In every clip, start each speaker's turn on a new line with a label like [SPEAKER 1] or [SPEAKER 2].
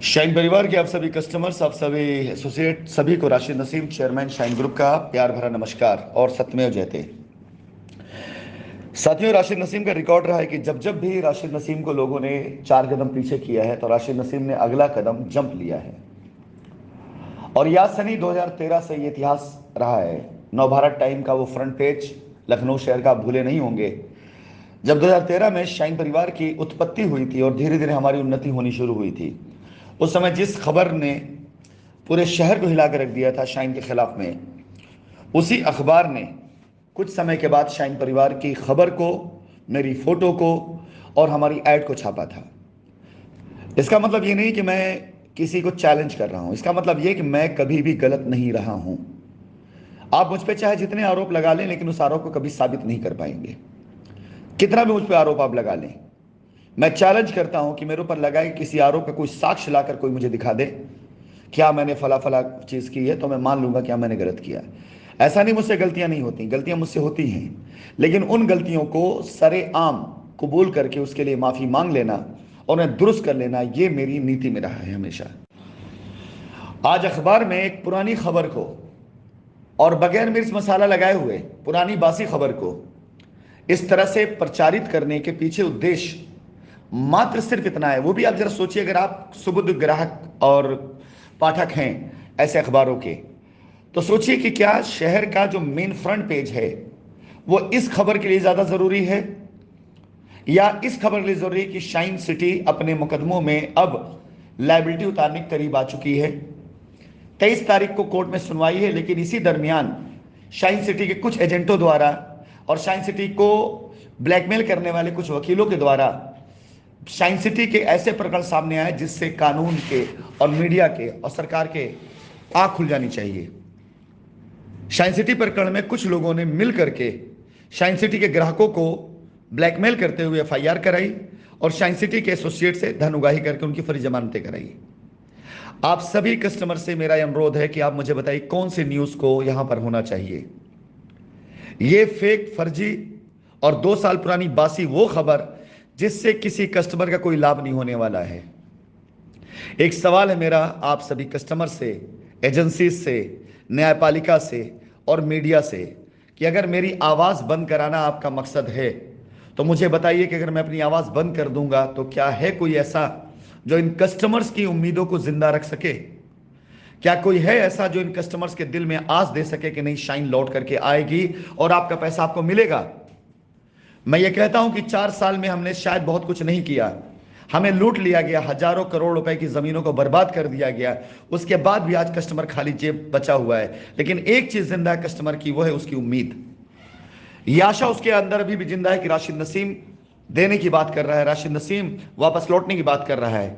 [SPEAKER 1] Shine परिवार के आप सभी कस्टमर्स, आप सभी एसोसिएट, सभी को Rashid Naseem, chairman shine group का प्यार भरा नमस्कार और सत्यमेव जयते। साथियों, राशिद नसीम का रिकॉर्ड रहा है कि जब जब भी राशिद नसीम को लोगों ने 4 कदम पीछे किया है तो राशिद नसीम ने अगला कदम जंप लिया है। और याद सनी 2013 से ये इतिहास रहा है। नवभारत टाइम का वो फ्रंट पेज लखनऊ शहर का भूले नहीं होंगे, जब 2013 में शाइन परिवार की उत्पत्ति हुई थी और धीरे धीरे हमारी उन्नति होनी शुरू हुई थी। उस समय जिस खबर ने पूरे शहर को हिला कर रख दिया था शाइन के खिलाफ में, उसी अखबार ने कुछ समय के बाद शाइन परिवार की खबर को, मेरी फोटो को और हमारी ऐड को छापा था। इसका मतलब ये नहीं कि मैं किसी को चैलेंज कर रहा हूं, इसका मतलब ये कि मैं कभी भी गलत नहीं रहा हूं। आप मुझ पे चाहे जितने आरोप लगा लें, लेकिन उस आरोप को कभी साबित नहीं कर पाएंगे। कितना भी मुझ पे आरोप आप लगा लें, मैं चैलेंज करता हूं कि मेरे ऊपर लगाए किसी आरोप का कोई साक्ष्य लाकर कोई मुझे दिखा दे, क्या मैंने फला फला चीज़ की है, तो मैं मान लूंगा क्या मैंने गलत किया। ऐसा नहीं मुझसे गलतियां नहीं होती, गलतियां मुझसे होती हैं, लेकिन उन गलतियों को सरेआम कबूल करके उसके लिए माफ़ी मांग लेना और उन्हें दुरुस्त कर लेना, ये मेरी नीति में रहा है हमेशा। आज अखबार में एक पुरानी खबर को और बगैर मिर्च मसाला लगाए हुए पुरानी बासी खबर को इस तरह से प्रचारित करने के पीछे उद्देश्य मात्र सिर्फ इतना है। वो भी आप जरा सोचिए, अगर आप सुबुद्ध ग्राहक और पाठक हैं ऐसे अखबारों के, तो सोचिए कि क्या शहर का जो मेन फ्रंट पेज है वो इस खबर के लिए ज़्यादा ज़रूरी है या इस खबर के लिए ज़रूरी है कि शाइन सिटी अपने मुकदमों में अब लायबिलिटी उतारने के करीब आ चुकी है। 23 तारीख को कोर्ट में सुनवाई है, लेकिन इसी दरमियान शाइन सिटी के कुछ एजेंटों द्वारा और शाइन सिटी को ब्लैकमेल करने वाले कुछ वकीलों के द्वारा शाइन सिटी के ऐसे प्रकरण सामने आए जिससे कानून के और मीडिया के और सरकार के आंख खुल जानी चाहिए। शाइन सिटी प्रकरण में कुछ लोगों ने मिल करके शाइन सिटी के ग्राहकों को ब्लैकमेल करते हुए एफआईआर कराई और शाइन सिटी के एसोसिएट से धन उगाही करके उनकी फर्जी जमानतें कराई। आप सभी कस्टमर से मेरा अनुरोध है कि आप मुझे बताइए कौन सी न्यूज़ को यहां पर होना चाहिए। ये फेक, फर्जी और 2 साल पुरानी बासी वो खबर जिससे किसी कस्टमर का कोई लाभ नहीं होने वाला है। एक सवाल है मेरा आप सभी कस्टमर से, एजेंसी से, न्यायपालिका से और मीडिया से कि अगर मेरी आवाज़ बंद कराना आपका मकसद है तो मुझे बताइए कि अगर मैं अपनी आवाज़ बंद कर दूंगा तो क्या है कोई ऐसा जो इन कस्टमर्स की उम्मीदों को जिंदा रख सके? क्या कोई है ऐसा जो इन कस्टमर्स के दिल में आस दे सके कि नहीं, शाइन लौट करके आएगी और आपका पैसा आपको मिलेगा? मैं ये कहता हूं कि 4 साल में हमने शायद बहुत कुछ नहीं किया, हमें लूट लिया गया, हजारों करोड़ रुपए की जमीनों को बर्बाद कर दिया गया, उसके बाद भी आज कस्टमर खाली जेब बचा हुआ है। लेकिन एक चीज जिंदा है कस्टमर की, वो है उसकी उम्मीद। ये आशा उसके अंदर अभी भी जिंदा है कि राशिद नसीम देने की बात कर रहा है, राशिद नसीम वापस लौटने की बात कर रहा है।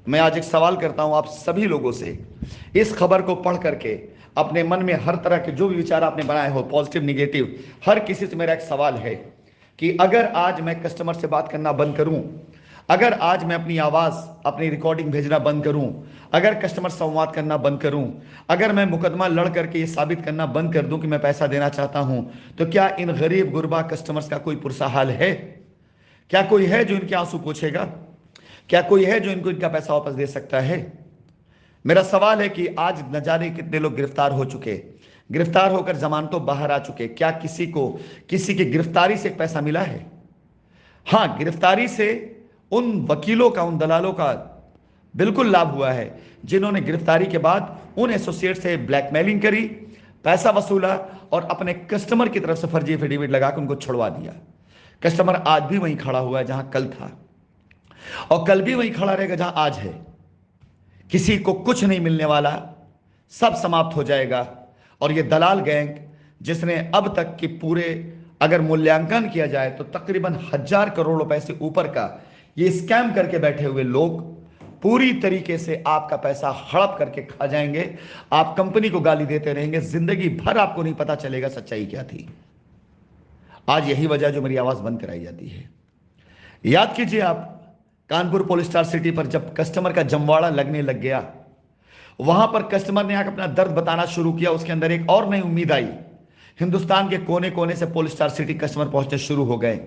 [SPEAKER 1] मैं आज एक सवाल करता हूं आप सभी लोगों से, इस खबर को पढ़ करके अपने मन में हर तरह के जो भी विचार आपने बनाए हो, पॉजिटिव निगेटिव, हर किसी से मेरा एक सवाल है कि अगर आज मैं कस्टमर से बात करना बंद करूं, अगर आज मैं अपनी आवाज़, अपनी रिकॉर्डिंग भेजना बंद करूं, अगर कस्टमर संवाद करना बंद करूं, अगर मैं मुकदमा लड़ करके ये साबित करना बंद कर दूं कि मैं पैसा देना चाहता हूं, तो क्या इन गरीब गुरबा कस्टमर्स का कोई पुरसा हाल है? क्या कोई है जो इनके आंसू पोंछेगा? क्या कोई है जो इनको इनका पैसा वापस दे सकता है? मेरा सवाल है कि आज न जाने कितने लोग गिरफ्तार हो चुके, गिरफ्तार होकर जमानतों बाहर आ चुके, क्या किसी को किसी की गिरफ्तारी से पैसा मिला है? हाँ, गिरफ्तारी से उन वकीलों का, उन दलालों का बिल्कुल लाभ हुआ है जिन्होंने गिरफ्तारी के बाद उन एसोसिएट से ब्लैकमेलिंग करी, पैसा वसूला और अपने कस्टमर की तरफ से फर्जी एफिडेविट लगाकर उनको छुड़वा दिया। कस्टमर आज भी वहीं खड़ा हुआ है जहां कल था और कल भी वहीं खड़ा रहेगा जहां आज है। किसी को कुछ नहीं मिलने वाला, सब समाप्त हो जाएगा। और ये दलाल गैंग जिसने अब तक के पूरे, अगर मूल्यांकन किया जाए तो तकरीबन 1000 करोड़ रुपए से ऊपर का ये स्कैम करके बैठे हुए लोग पूरी तरीके से आपका पैसा हड़प करके खा जाएंगे। आप कंपनी को गाली देते रहेंगे, जिंदगी भर आपको नहीं पता चलेगा सच्चाई क्या थी। आज यही वजह जो मेरी आवाज बंद कराई जाती है। याद कीजिए आप, कानपुर पोलिस्टार सिटी पर जब कस्टमर का जमवाड़ा लगने लग गया, वहां पर कस्टमर ने आकर अपना दर्द बताना शुरू किया, उसके अंदर एक और नई उम्मीद आई। हिंदुस्तान के कोने कोने से पोलिस्टार सिटी कस्टमर पहुंचने शुरू हो गए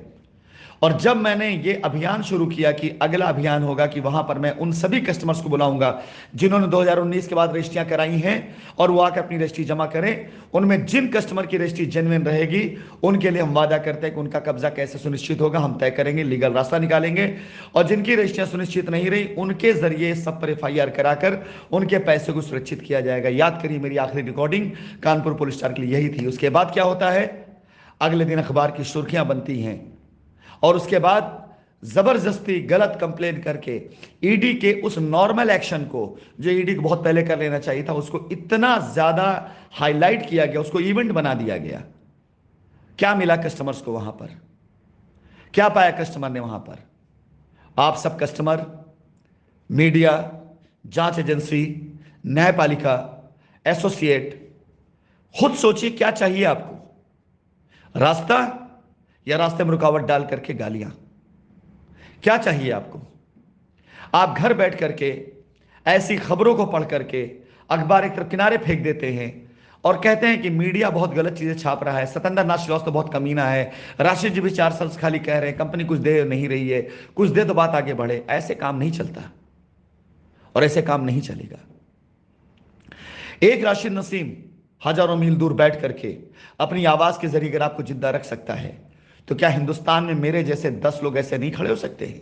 [SPEAKER 1] और जब मैंने ये अभियान शुरू किया कि अगला अभियान होगा कि वहां पर मैं उन सभी कस्टमर्स को बुलाऊंगा जिन्होंने 2019 के बाद रजिस्ट्रियां कराई हैं और वो आकर अपनी रजिस्ट्री जमा करें, उनमें जिन कस्टमर की रजिस्ट्री जेन्युइन रहेगी उनके लिए हम वादा करते हैं कि उनका कब्जा कैसे सुनिश्चित होगा हम तय करेंगे, लीगल रास्ता निकालेंगे। और जिनकी रजिस्ट्रियां सुनिश्चित नहीं रही उनके जरिए सब पर FIR कराकर उनके पैसे को सुरक्षित किया जाएगा। याद करिए, मेरी आखिरी रिकॉर्डिंग कानपुर पुलिस स्टार के लिए यही थी। उसके बाद क्या होता है, अगले दिन अखबार की सुर्खियां बनती हैं और उसके बाद जबरदस्ती गलत कंप्लेन करके ईडी के उस नॉर्मल एक्शन को जो ईडी को बहुत पहले कर लेना चाहिए था उसको इतना ज्यादा हाईलाइट किया गया, उसको इवेंट बना दिया गया। क्या मिला कस्टमर्स को वहां पर, क्या पाया कस्टमर ने वहां पर? आप सब कस्टमर, मीडिया, जांच एजेंसी, न्यायपालिका, एसोसिएट, खुद सोचिए क्या चाहिए आपको, रास्ता या रास्ते में रुकावट डाल करके गालियां? क्या चाहिए आपको? आप घर बैठ करके ऐसी खबरों को पढ़ करके अखबार एक तरफ किनारे फेंक देते हैं और कहते हैं कि मीडिया बहुत गलत चीजें छाप रहा है, सत्येंद्र नाथ श्रीवास्तव बहुत कमीना है, राशिद जी भी 4 साल से खाली कह रहे हैं, कंपनी कुछ दे नहीं रही है, कुछ दे तो बात आगे बढ़े। ऐसे काम नहीं चलता और ऐसे काम नहीं चलेगा। एक राशिद नसीम हजारों मील दूर बैठ करके अपनी आवाज के जरिए अगर आपको जिंदा रख सकता है तो क्या हिंदुस्तान में मेरे जैसे 10 लोग ऐसे नहीं खड़े हो सकते हैं?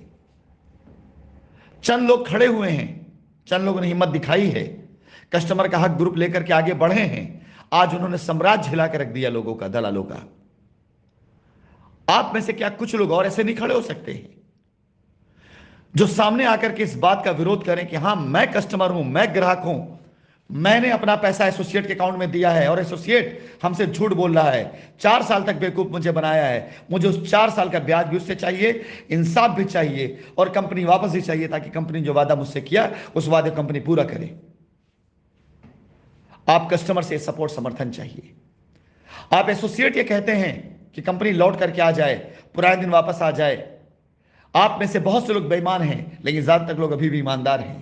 [SPEAKER 1] चंद लोग खड़े हुए हैं, चंद लोगों ने हिम्मत दिखाई है, कस्टमर का हक ग्रुप लेकर के आगे बढ़े हैं। आज उन्होंने साम्राज्य हिला के रख दिया लोगों का, दलालों का। आप में से क्या कुछ लोग और ऐसे नहीं खड़े हो सकते हैं जो सामने आकर के इस बात का विरोध करें कि हां मैं कस्टमर हूं, मैं ग्राहक हूं, मैंने अपना पैसा एसोसिएट के अकाउंट में दिया है और एसोसिएट हमसे झूठ बोल रहा है, 4 साल तक बेवकूफ मुझे बनाया है, मुझे उस 4 साल का ब्याज भी उससे चाहिए, इंसाफ भी चाहिए और कंपनी वापस भी चाहिए ताकि कंपनी जो वादा मुझसे किया उस वादे को कंपनी पूरा करे। आप कस्टमर से सपोर्ट समर्थन चाहिए। आप एसोसिएट ये कहते हैं कि कंपनी लौट करके आ जाए, पुराने दिन वापस आ जाए। आप में से बहुत से लोग बेईमान हैं लेकिन ज्यादातर लोग अभी भी ईमानदार हैं।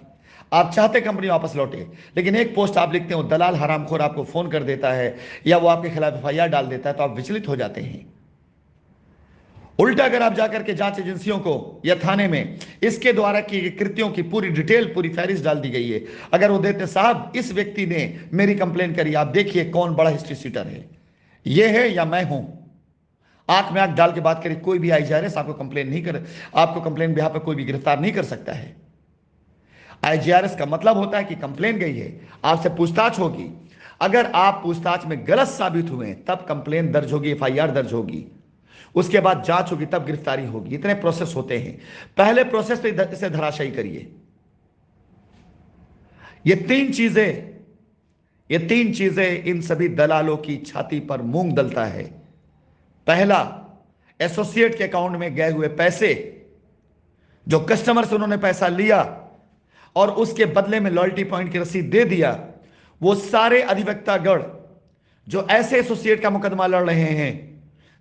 [SPEAKER 1] आप चाहते कंपनी वापस लौटे लेकिन एक पोस्ट आप लिखते हो, दलाल हरामखोर आपको फोन कर देता है या वो आपके खिलाफ FIR डाल देता है तो आप विचलित हो जाते हैं। उल्टा अगर आप जाकर के जांच एजेंसियों को या थाने में इसके द्वारा किए गए कृत्यों की पूरी डिटेल, पूरी फहरिस्त डाल दी गई है, अगर वो देते साहब इस व्यक्ति ने मेरी कंप्लेन करी, आप देखिए कौन बड़ा हिस्ट्री सीटर है, ये है या मैं हूं, आंख में आंख डाल के बात करिए, कोई भी IGRS आपको कंप्लेन नहीं कर, आपको कंप्लेन बिहाफ पे कोई भी गिरफ्तार नहीं कर सकता है। IGRS का मतलब होता है कि कंप्लेन गई है, आपसे पूछताछ होगी, अगर आप पूछताछ में गलत साबित हुए तब कंप्लेन दर्ज होगी, FIR दर्ज होगी, उसके बाद जांच होगी, तब गिरफ्तारी होगी। इतने प्रोसेस होते हैं। पहले प्रोसेस तो इसे धराशायी करिए। ये तीन चीजें इन सभी दलालों की छाती पर मूंग दलता है। पहला, एसोसिएट के अकाउंट में गए हुए पैसे, जो कस्टमर से उन्होंने पैसा लिया और उसके बदले में लॉयल्टी पॉइंट की रसीद दे दिया, वो सारे अधिवक्तागण जो ऐसे एसोसिएट का मुकदमा लड़ रहे हैं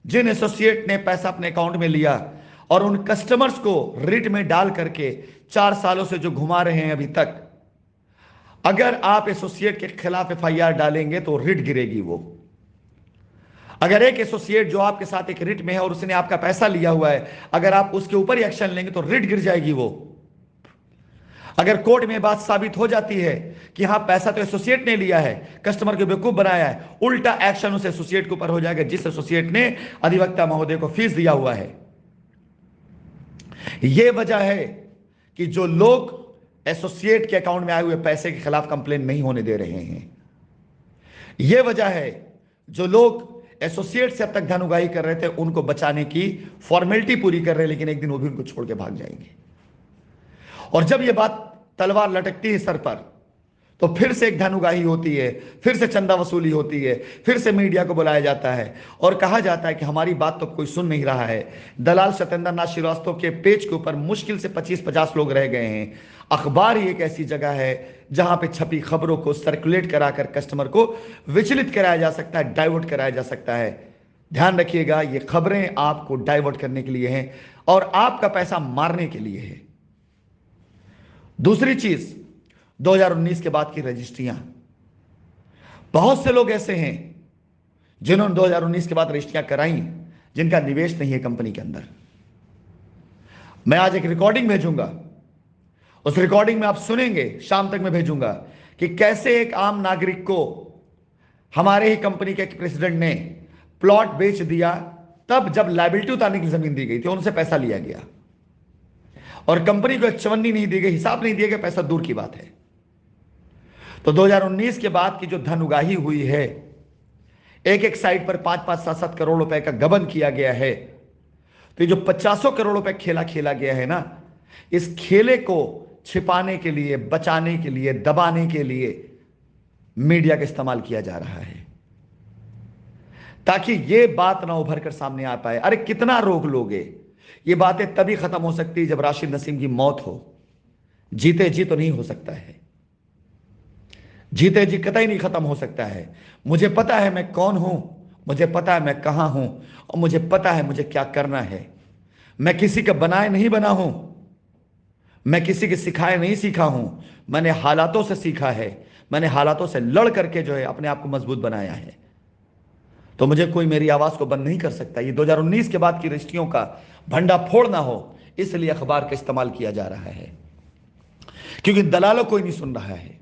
[SPEAKER 1] जिन एसोसिएट ने पैसा अपने अकाउंट में लिया और उन कस्टमर्स को रिट में डाल करके 4 सालों से जो घुमा रहे हैं अभी तक, अगर आप एसोसिएट के खिलाफ FIR डालेंगे तो रिट गिरेगी। वो अगर एक एसोसिएट जो आपके साथ एक रिट में है और उसने आपका पैसा लिया हुआ है, अगर आप उसके ऊपर ही एक्शन लेंगे तो रिट गिर जाएगी। वो अगर कोर्ट में बात साबित हो जाती है कि हां पैसा तो एसोसिएट ने लिया है, कस्टमर को बेवकूफ बनाया है, उल्टा एक्शन उस एसोसिएट के ऊपर हो जाएगा जिस एसोसिएट ने अधिवक्ता महोदय को फीस दिया हुआ है। यह वजह है कि जो लोग एसोसिएट के अकाउंट में आए हुए पैसे के खिलाफ कंप्लेन नहीं होने दे रहे हैं, यह वजह है जो लोग एसोसिएट से अब तक धन उगाही कर रहे थे उनको बचाने की फॉर्मेलिटी पूरी कर रहे हैं, लेकिन एक दिन वो भी उनको छोड़ के भाग जाएंगे। और जब यह बात तलवार लटकती है सर पर तो फिर से एक धन उगाही होती है, फिर से चंदा वसूली होती है, फिर से मीडिया को बुलाया जाता है और कहा जाता है कि हमारी बात तो कोई सुन नहीं रहा है। दलाल सत्येंद्र नाथ श्रीवास्तव के पेज के ऊपर मुश्किल से 25-50 लोग रह गए हैं। अखबार ही एक ऐसी जगह है जहां पे छपी खबरों को सर्कुलेट कराकर कस्टमर को विचलित कराया जा सकता है, डाइवर्ट कराया जा सकता है। ध्यान रखिएगा, ये खबरें आपको डाइवर्ट करने के लिए हैं और आपका पैसा मारने के लिए है। दूसरी चीज, 2019 के बाद की रजिस्ट्रियां, बहुत से लोग ऐसे हैं जिन्होंने 2019 के बाद रजिस्ट्रियां कराई जिनका निवेश नहीं है कंपनी के अंदर। मैं आज एक रिकॉर्डिंग भेजूंगा, उस रिकॉर्डिंग में आप सुनेंगे, शाम तक मैं भेजूंगा कि कैसे एक आम नागरिक को हमारे ही कंपनी के प्रेसिडेंट ने प्लॉट बेच दिया, तब जब लायबिलिटी उतारने की जमीन दी गई थी उनसे पैसा लिया गया और कंपनी को एक चवन्नी नहीं दी गई, हिसाब नहीं दिया गया, पैसा दूर की बात है। तो 2019 के बाद की जो धन उगाही हुई है, एक एक साइट पर 5-5, 7-7 करोड़ रुपए का गबन किया गया है। तो ये जो 50 करोड़ रुपए खेला खेला गया है ना, इस खेले को छिपाने के लिए, बचाने के लिए, दबाने के लिए मीडिया का इस्तेमाल किया जा रहा है ताकि यह बात ना उभर कर सामने आ पाए। अरे कितना रोक लोगे? ये बातें तभी खत्म हो सकती है जब राशिद नसीम की मौत हो। जीते जी तो नहीं हो सकता है, जीते जी कतई नहीं खत्म हो सकता है। मुझे पता है मैं कौन हूं, मुझे पता है मैं कहां हूं और मुझे पता है मुझे क्या करना है। मैं किसी का बनाए नहीं बना हूं, मैं किसी के सिखाए नहीं सीखा हूं, मैंने हालातों से सीखा है, मैंने हालातों से लड़ करके जो है अपने आप को मजबूत बनाया है। तो मुझे कोई मेरी आवाज को बंद नहीं कर सकता। ये 2019 के बाद की रजिस्ट्रियों का भंडाफोड़ ना हो, इसलिए अखबार का इस्तेमाल किया जा रहा है, क्योंकि दलालों कोई नहीं सुन रहा है।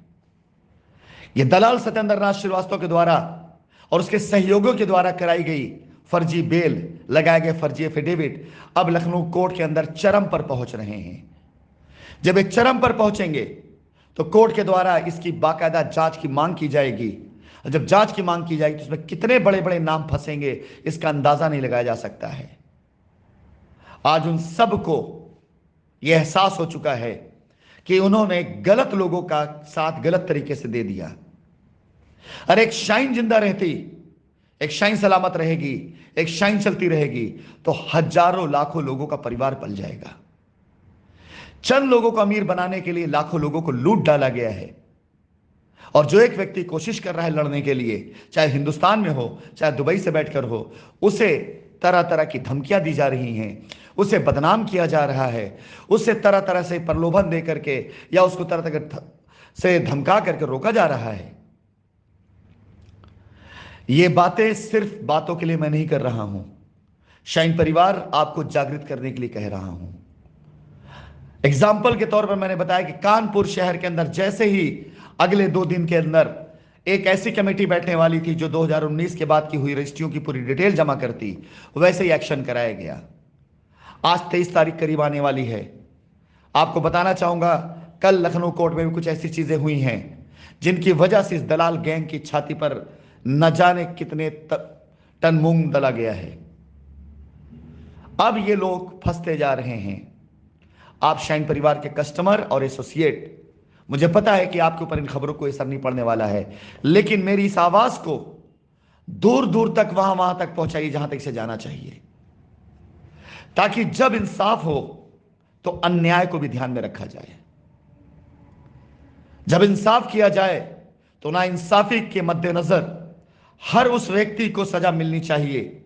[SPEAKER 1] यह दलाल सत्येंद्र नाथ श्रीवास्तव के द्वारा और उसके सहयोगियों के द्वारा कराई गई फर्जी बेल, लगाए गए फर्जी एफिडेविट अब लखनऊ कोर्ट के अंदर चरम पर पहुंच रहे हैं। जब ये चरम पर पहुंचेंगे तो कोर्ट के द्वारा इसकी बाकायदा जांच की मांग की जाएगी। और जब जांच की मांग की जाएगी तो उसमें कितने बड़े बड़े नाम फंसेंगे इसका अंदाजा नहीं लगाया जा सकता है। आज उन सबको यह एहसास हो चुका है कि उन्होंने गलत लोगों का साथ गलत तरीके से दे दिया। अरे एक शाइन जिंदा रहती, एक शाइन सलामत रहेगी, एक शाइन चलती रहेगी तो हजारों लाखों लोगों का परिवार पल जाएगा। चंद लोगों को अमीर बनाने के लिए लाखों लोगों को लूट डाला गया है। और जो एक व्यक्ति कोशिश कर रहा है लड़ने के लिए, चाहे हिंदुस्तान में हो चाहे दुबई से बैठकर हो, उसे तरह तरह की धमकियां दी जा रही हैं, उसे बदनाम किया जा रहा है, उसे तरह तरह से प्रलोभन दे करके या उसको तरह तरह से धमका करके रोका जा रहा है। ये बातें सिर्फ बातों के लिए मैं नहीं कर रहा हूं, शाइन परिवार आपको जागृत करने के लिए कह रहा हूं। एग्जाम्पल के तौर पर मैंने बताया कि कानपुर शहर के अंदर जैसे ही अगले 2 दिन के अंदर एक ऐसी कमेटी बैठने वाली थी जो 2019 के बाद की हुई रजिस्ट्रियों की पूरी डिटेल जमा करती, वैसे ही एक्शन कराया गया। आज 23 तारीख करीब आने वाली है। आपको बताना चाहूंगा कल लखनऊ कोर्ट में भी कुछ ऐसी चीजें हुई हैं जिनकी वजह से इस दलाल गैंग की छाती पर न जाने कितने टन मूंग दला गया है। अब ये लोग फंसते जा रहे हैं। आप शाइन परिवार के कस्टमर और एसोसिएट, मुझे पता है कि आपके ऊपर इन खबरों को असर नहीं पड़ने वाला है, लेकिन मेरी इस आवाज को दूर दूर तक वहां तक पहुंचाइए जहां तक इसे जाना चाहिए, ताकि जब इंसाफ हो तो अन्याय को भी ध्यान में रखा जाए। जब इंसाफ किया जाए तो ना इंसाफी के मद्देनजर हर उस व्यक्ति को सजा मिलनी चाहिए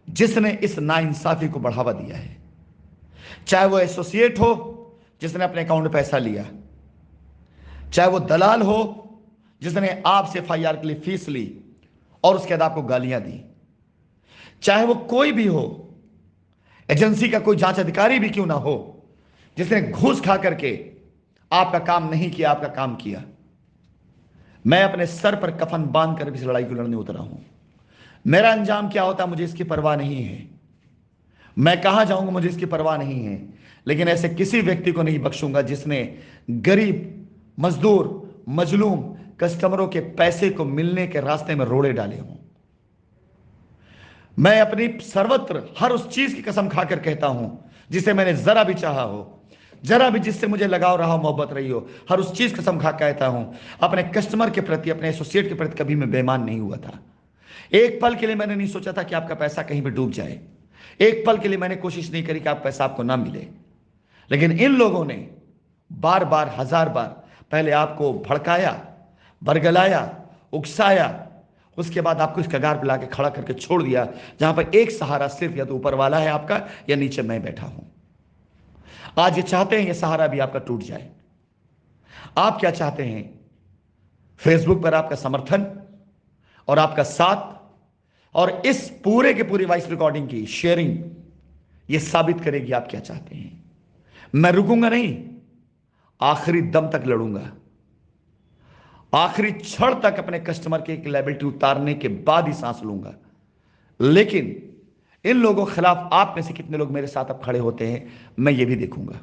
[SPEAKER 1] जिसने इस नाइंसाफी को बढ़ावा दिया है, चाहे वो एसोसिएट हो जिसने अपने अकाउंट में पैसा लिया, चाहे वो दलाल हो जिसने आपसे एफआईआर के लिए फीस ली और उसके बाद आपको गालियां दी, चाहे वो कोई भी हो, एजेंसी का कोई जांच अधिकारी भी क्यों ना हो जिसने घूस खा करके आपका काम नहीं किया, आपका काम किया। मैं अपने सर पर कफन बांध कर इस लड़ाई को लड़ने उतरा हूं। मेरा अंजाम क्या होता मुझे इसकी परवाह नहीं है, मैं कहां जाऊंगा मुझे इसकी परवाह नहीं है, लेकिन ऐसे किसी व्यक्ति को नहीं बख्शूंगा जिसने गरीब, मजदूर, मजलूम कस्टमरों के पैसे को मिलने के रास्ते में रोड़े डाले हों। मैं अपनी सर्वत्र हर उस चीज की कसम खाकर कहता हूं जिसे मैंने जरा भी चाहा हो, जरा भी जिससे मुझे लगाव रहा हो, मोहब्बत रही हो, हर उस चीज कसम खा कहता हूं अपने कस्टमर के प्रति, अपने एसोसिएट के प्रति कभी मैं बेईमान नहीं हुआ था। एक पल के लिए मैंने नहीं सोचा था कि आपका पैसा कहीं पर डूब जाए, एक पल के लिए मैंने कोशिश नहीं करी कि आप पैसा आपको ना मिले। लेकिन इन लोगों ने बार बार, हजार बार पहले आपको भड़काया, बरगलाया, उकसाया, उसके बाद आपको इस कगार पर लाके खड़ा करके छोड़ दिया जहां पर एक सहारा सिर्फ या तो ऊपर वाला है आपका या नीचे मैं बैठा हूं। आज ये चाहते हैं ये सहारा भी आपका टूट जाए। आप क्या चाहते हैं? फेसबुक पर आपका समर्थन और आपका साथ, और इस पूरे के पूरी वॉइस रिकॉर्डिंग की शेयरिंग ये साबित करेगी आप क्या चाहते हैं। मैं रुकूंगा नहीं, आखिरी दम तक लड़ूंगा, आखिरी क्षण तक अपने कस्टमर की एक लायबिलिटी उतारने के बाद ही सांस लूंगा। लेकिन इन लोगों के खिलाफ आप में से कितने लोग मेरे साथ अब खड़े होते हैं, मैं ये भी देखूंगा।